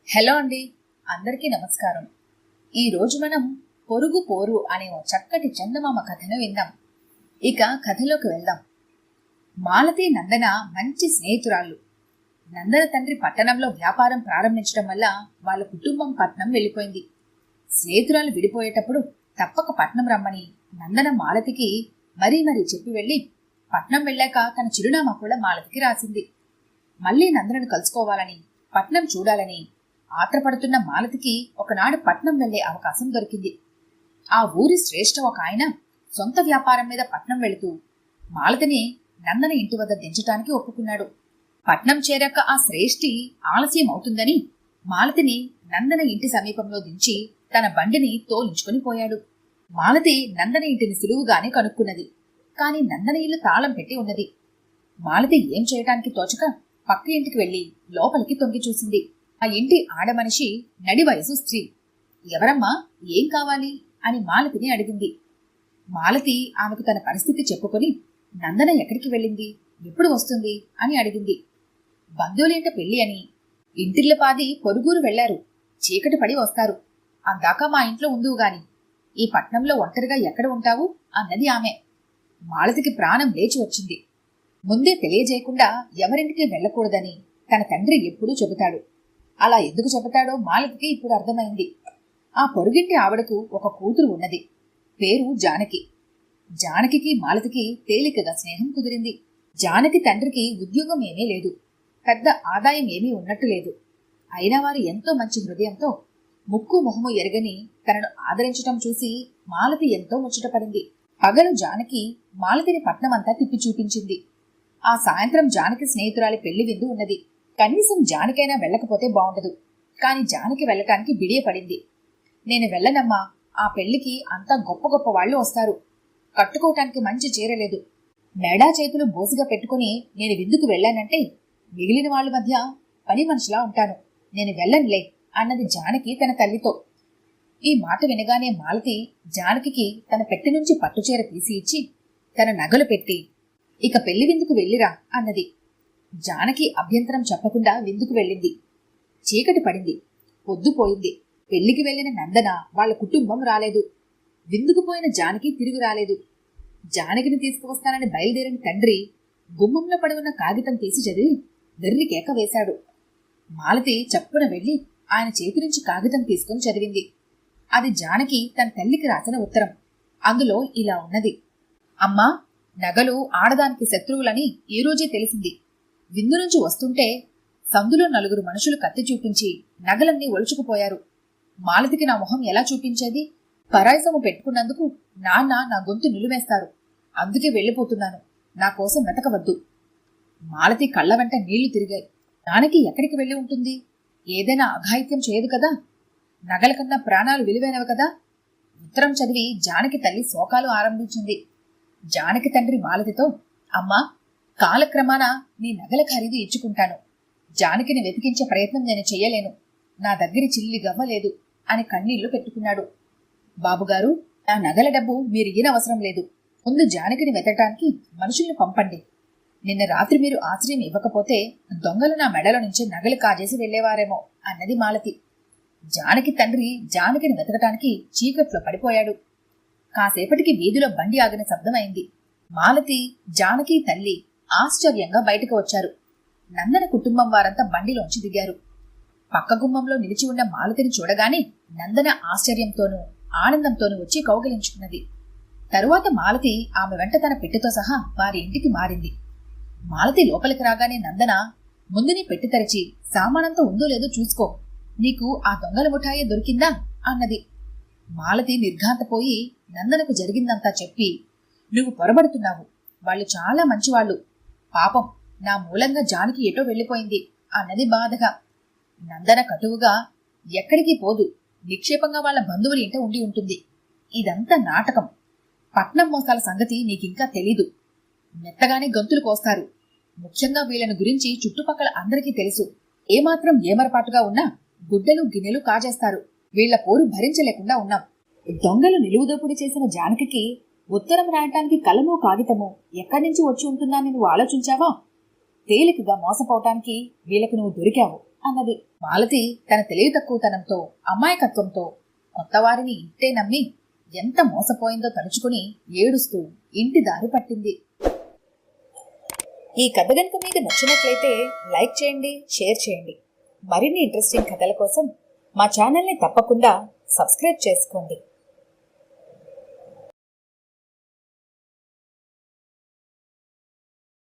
Hello అండి, అందరికీ నమస్కారం. ఈరోజు మనం పొరుగు పోరు అనే ఓ చక్కటి చందమామ కథను విందాం. ఇక కథలోకి వెళ్దాం. మాలతి నందన మంచి స్నేహితురాళ్ళు. నందన తండ్రి పట్టణంలో వ్యాపారం ప్రారంభించడం వల్ల వాళ్ళ కుటుంబం పట్నం వెళ్ళిపోయింది. స్నేహితురాలు విడిపోయేటప్పుడు తప్పక పట్నం రమ్మని నందన మాలతికి మరీ చెప్పి వెళ్ళి పట్నం వెళ్ళాక తన చిరునామా కూడా మాలతికి రాసింది. మళ్ళీ నందనను కలుసుకోవాలని, పట్నం చూడాలని ఆత్రపడుతున్న మాలతికి ఒకనాడు పట్నం వెళ్లే అవకాశం దొరికింది. ఆ ఊరి శ్రేష్ఠ ఒక ఆయన సొంత వ్యాపారం మీద పట్నం వెళుతూ మాలతిని నందన ఇంటి వద్ద దించటానికి ఒప్పుకున్నాడు. పట్నం చేరాక ఆ శ్రేష్ఠి ఆలస్యం అవుతుందని మాలతిని నందన ఇంటి సమీపంలో దించి తన బండిని తోలించుకుని పోయాడు. మాలతి నందన ఇంటిని సులువుగానే కనుక్కున్నది. కాని నందన ఇల్లు తాళం పెట్టి ఉన్నది. మాలతి ఏం చేయటానికి తోచక పక్క ఇంటికి వెళ్లి లోపలికి తొంగి చూసింది. ఆ ఇంటి ఆడమనిషి నడి వయసు స్త్రీ. ఎవరమ్మా, ఏం కావాలి అని మాలతిని అడిగింది. మాలతి ఆమెకు తన పరిస్థితి చెప్పుకొని నందన ఎక్కడికి వెళ్ళింది, ఎప్పుడు వస్తుంది అని అడిగింది. బంధువులేంట పెళ్లి అని, ఇంటిల్లపాది పొరుగురు వెళ్లారు, చీకటి పడి వస్తారు, అందాక మా ఇంట్లో ఉందువు గాని ఈ పట్నంలో ఒంటరిగా ఎక్కడ ఉంటావు అన్నది ఆమె. మాలతికి ప్రాణం లేచి వచ్చింది. ముందే తెలియజేయకుండా ఎవరింటికి వెళ్లకూడదని తన తండ్రి ఎప్పుడూ చెబుతాడు. అలా ఎందుకు చెబుతాడో మాలతికి ఇప్పుడు అర్థమైంది. ఆ పొరుగింటి ఆవిడకు ఒక కూతురు ఉన్నది. పేరు జానకి. జానకి మాలతికి తేలికగా స్నేహం కుదిరింది. జానకి తండ్రికి ఉద్యోగం ఏమీ లేదు, పెద్ద ఆదాయం ఏమీ ఉన్నట్టు లేదు. అయినా వారు ఎంతో మంచి హృదయంతో ముక్కు మొహము ఎరగని తనను ఆదరించటం చూసి మాలతి ఎంతో ముచ్చటపడింది. పగలు జానకి మాలతిని పట్నమంతా తిప్పి చూపించింది. ఆ సాయంత్రం జానకి స్నేహితురాలి పెళ్లి విందు ఉన్నది. కనీసం జానకైనా వెళ్ళకపోతే బాగుండదు. కాని జానకి వెళ్ళటానికి బిడియపడింది. నేను వెళ్ళనమ్మా, ఆ పెళ్లికి అంతా గొప్ప గొప్ప వాళ్లు వస్తారు, కట్టుకోవటానికి మంచి చీరలేదు, మెడా చేతులు బోసిగా పెట్టుకుని నేను విందుకు వెళ్ళానంటే మిగిలిన వాళ్ళ మధ్య పని మనిషిలా ఉంటాను, నేను వెళ్ళనులే అన్నది జానకి తన తల్లితో. ఈ మాట వినగానే మాలతి జానకి తన పెట్టె నుంచి పట్టుచీర తీసి ఇచ్చి తన నగలు పెట్టి ఇక పెళ్లి విందుకు వెళ్ళిరా అన్నది. జానకి అభ్యంతరం చెప్పకుండా విందుకు వెళ్ళింది. చీకటి పడింది, పొద్దుపోయింది. పెళ్లికి వెళ్లిన నందన వాళ్ళ కుటుంబం రాలేదు. విందుకు పోయిన జానకి తిరిగి రాలేదు. జానకిని తీసుకువస్తానని బయలుదేరిన తండ్రి గుమ్మంలో పడి ఉన్న కాగితం తీసి చదివి వెర్రి కేక వేశాడు. మాలతి చప్పున వెళ్లి ఆయన చేతి నుంచి కాగితం తీసుకుని చదివింది. అది జానకి తన తల్లికి రాసిన ఉత్తరం. అందులో ఇలా ఉన్నది: అమ్మా, నగలు ఆడదానికి శత్రువులని ఈ రోజే తెలిసింది. విందు నుంచి వస్తుంటే సందులో 4 మనుషులు కత్తి చూపించి నగలన్నీ ఒలుచుకుపోయారు. మాలతికి నా మొహం ఎలా చూపించేది? పరాయిసము పెట్టుకున్నందుకు నాన్న నా గొంతు నిలువేస్తారు. అందుకే వెళ్ళిపోతున్నాను, నా కోసం వెతకవద్దు. మాలతి కళ్ళ వెంట నీళ్లు తిరిగాయి. జానకి ఎక్కడికి వెళ్ళి ఉంటుంది? ఏదైనా అఘాయిత్యం చేయదు కదా? నగల కన్నా ప్రాణాలు విలువైనవి కదా? ఉత్తరం చదివి జానకి తల్లి శోకాలు ఆరంభించింది. జానకి తండ్రి మాలతితో, అమ్మా, కాలక్రమాన నీ నగల ఖరీదు ఇచ్చుకుంటాను. జానకిని వెతికించే ప్రయత్నం నేను చెయ్యలేను, నా దగ్గర చిల్లి గవ్వలేదు అని కన్నీళ్లు పెట్టుకున్నాడు. బాబుగారు, నా నగల డబ్బు మీరు ఈయనవసరం లేదు. ముందు జానకిని వెతకటానికి మనుషుల్ని పంపండి. నిన్న రాత్రి మీరు ఆశ్రయం ఇవ్వకపోతే దొంగలు నా మెడల నుంచి నగలు కాజేసి వెళ్లేవారేమో అన్నది మాలతి. జానకి తండ్రి జానకిని వెతకటానికి చీకట్లో పడిపోయాడు. కాసేపటికి వీధిలో బండి ఆగిన శబ్దమైంది. మాలతి, జానకి తల్లి ఆశ్చర్యంగా బయటకు వచ్చారు. నందన కుటుంబం వారంతా బండిలోంచి దిగారు. పక్క గుమ్మంలో నిలిచి ఉన్న మాలతిని చూడగానే నందన ఆశ్చర్యంతోనూ ఆనందంతోనూ వచ్చి కౌగిలించుకున్నది. తరువాత మాలతి ఆమె వెంట తన పెట్టెతో సహా వారి ఇంటికి మారింది. మాలతి లోపలికి రాగానే నందన, ముందు నీ పెట్టి తెరిచి సామానంతా ఉందో లేదో చూసుకో, నీకు ఆ దొంగల ముఠాయే దొరికిందా అన్నది. మాలతి నిర్ఘాంతపోయి నందనకు జరిగిందంతా చెప్పి, నువ్వు పొరబడుతున్నావు, వాళ్ళు చాలా మంచివాళ్లు, పాపం నా మూలంగా జానకి ఎటో వెళ్లిపోయింది అన్నది బాధగా. నందన కటువుగా, ఎక్కడికి పోదు, నిక్షేపంగా వాళ్ళ బంధువుల ఇంట ఉండి ఉంటుంది. ఇదంతా నాటకం. పట్నం మోసాల సంగతి నీకింకా తెలీదు. మెత్తగానే గొంతులు కోస్తారు. ముఖ్యంగా వీళ్ళను గురించి చుట్టుపక్కల అందరికీ తెలుసు. ఏమాత్రం ఏమరపాటుగా ఉన్నా గుడ్డలు గిన్నెలు కాజేస్తారు. వీళ్ల పోరు భరించలేకుండా ఉన్నాం. దొంగలు నిలువుదోపుడు చేసిన జానకి ఉత్తరం రాయటానికి కలమో కాగితమో ఎక్కడి నుంచి వచ్చి ఉంటుందని నువ్వు ఆలోచించావా? తేలికగా మోసపోవటానికి వీళ్ళకు నువ్వు దొరికావు అన్నది. మాలతి తన తెలివి తక్కువతనంతో, అమాయకత్వంతో కొత్తవారిని ఇంటే నమ్మి ఎంత మోసపోయిందో తలుచుకుని ఏడుస్తూ ఇంటి దారి పట్టింది. ఈ కథ గనుక మీకు నచ్చినట్లయితే లైక్ చేయండి, షేర్ చేయండి. మరిన్ని ఇంట్రెస్టింగ్ కథల కోసం మా ఛానల్ని తప్పకుండా సబ్స్క్రైబ్ చేసుకోండి.